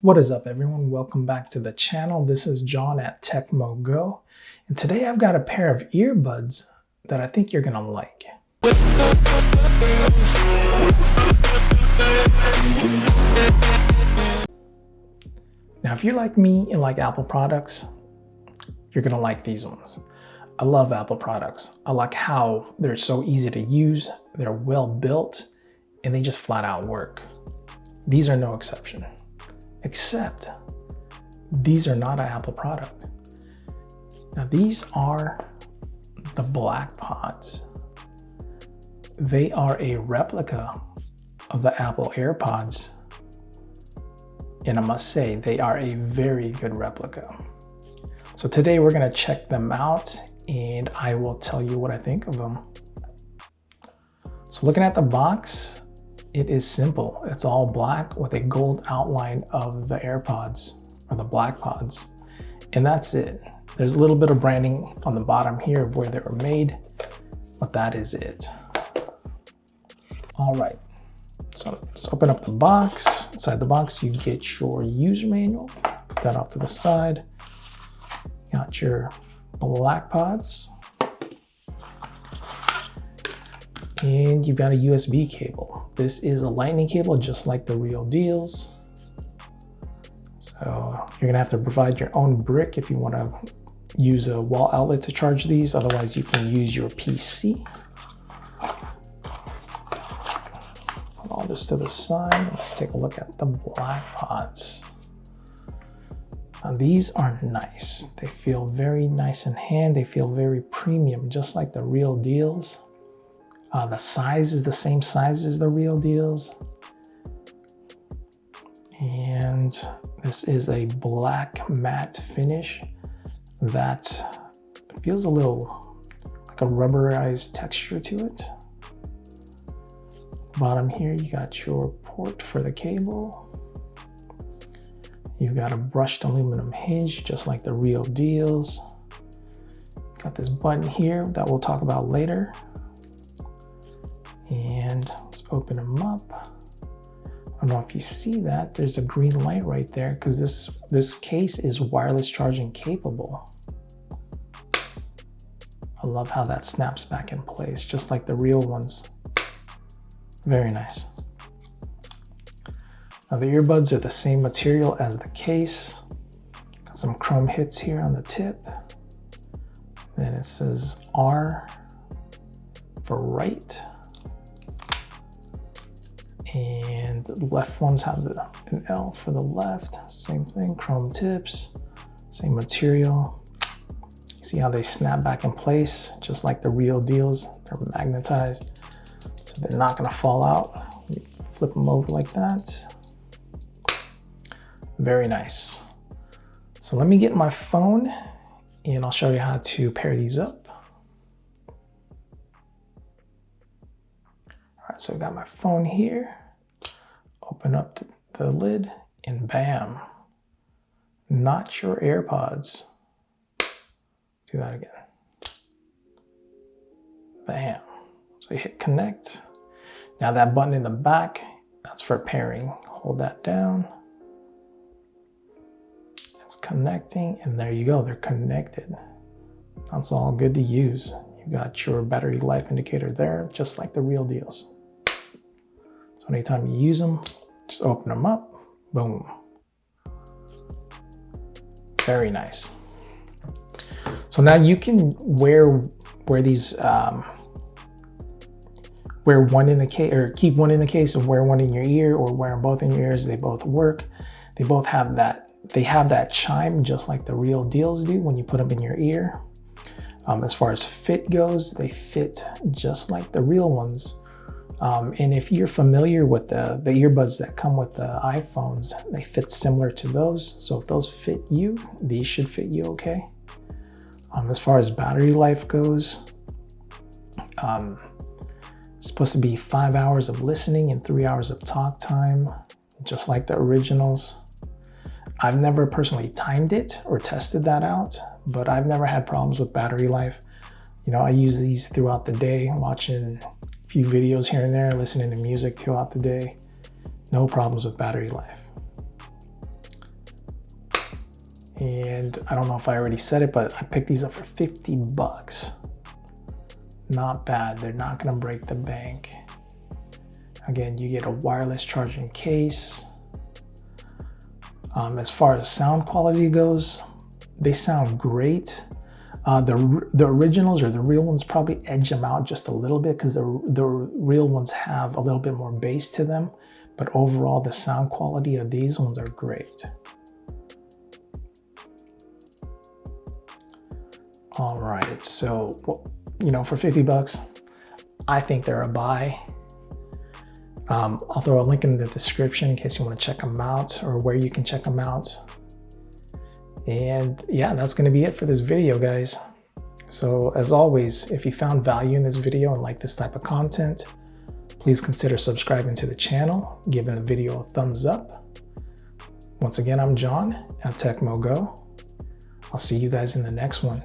What is up, everyone? Welcome back to the channel. This is John at TechmoGo, and today I've got a pair of earbuds that I think you're gonna like. Now, if you're like me and like Apple products, you're gonna like these ones. I love Apple products. I like how they're so easy to use, they're well built, and they just flat out work. These are no exception. Except these are not an Apple product. Now these are the Blackpods. They are a replica of the Apple AirPods, and I must say they are a very good replica. So today we're gonna check them out and I will tell you what I think of them. So looking at the box, it is simple. It's all black with a gold outline of the AirPods or the Blackpods, and that's it. There's a little bit of branding on the bottom here of where they were made, but that is it. All right, so let's open up the box. Inside the box, you get your user manual. Put that off to the side. Got your Blackpods. And you've got a USB cable. This is a lightning cable, just like the real deals. So you're gonna have to provide your own brick if you wanna use a wall outlet to charge these. Otherwise, you can use your PC. Put all this to the side. Let's take a look at the Blackpods. Now these are nice. They feel very nice in hand. They feel very premium, just like the real deals. The size is the same size as the real deals. And this is a black matte finish that feels a little like a rubberized texture to it. Bottom here, you got your port for the cable. You've got a brushed aluminum hinge, just like the real deals. Got this button here that we'll talk about later. And let's open them up. I don't know if you see that, there's a green light right there because this case is wireless charging capable. I love how that snaps back in place, just like the real ones. Very nice. Now the earbuds are the same material as the case. Got some chrome hits here on the tip. Then it says R for right. And the left ones have an L for the left. Same thing, chrome tips, same material. See how they snap back in place, just like the real deals. They're magnetized, so they're not gonna fall out. You flip them over like that. Very nice. So let me get my phone and I'll show you how to pair these up. So I got my phone here, open up the lid, and bam, not your AirPods. Do that again. Bam. So you hit connect. Now that button in the back, that's for pairing. Hold that down. It's connecting, and there you go, they're connected. That's all good to use. You got your battery life indicator there, just like the real deals. So anytime you use them, just open them up, boom. Very nice. So now you can wear these, wear one in the case, or keep one in the case and wear one in your ear, or wear them both in your ears. They both work. They both have that chime, just like the real deals do when you put them in your ear. As far as fit goes, they fit just like the real ones. And if you're familiar with the earbuds that come with the iPhones, they fit similar to those. So if those fit you, these should fit you okay. As far as battery life goes, it's supposed to be 5 hours of listening and 3 hours of talk time, just like the originals. I've never personally timed it or tested that out, but I've never had problems with battery life. You know, I use these throughout the day, watching a few videos here and there, listening to music throughout the day. No problems with battery life. And I don't know if I already said it, but I picked these up for 50 bucks. Not bad. They're not gonna break the bank. Again, you get a wireless charging case. As far as sound quality goes, they sound great. The originals or the real ones probably edge them out just a little bit because the real ones have a little bit more bass to them. But overall, the sound quality of these ones are great. All right, so, you know, for 50 bucks, I think they're a buy. I'll throw a link in the description in case you want to check them out or where you can check them out. And yeah, that's going to be it for this video, guys. So as always, if you found value in this video and like this type of content, please consider subscribing to the channel, giving the video a thumbs up. Once again, I'm John at TechmoGo. I'll see you guys in the next one.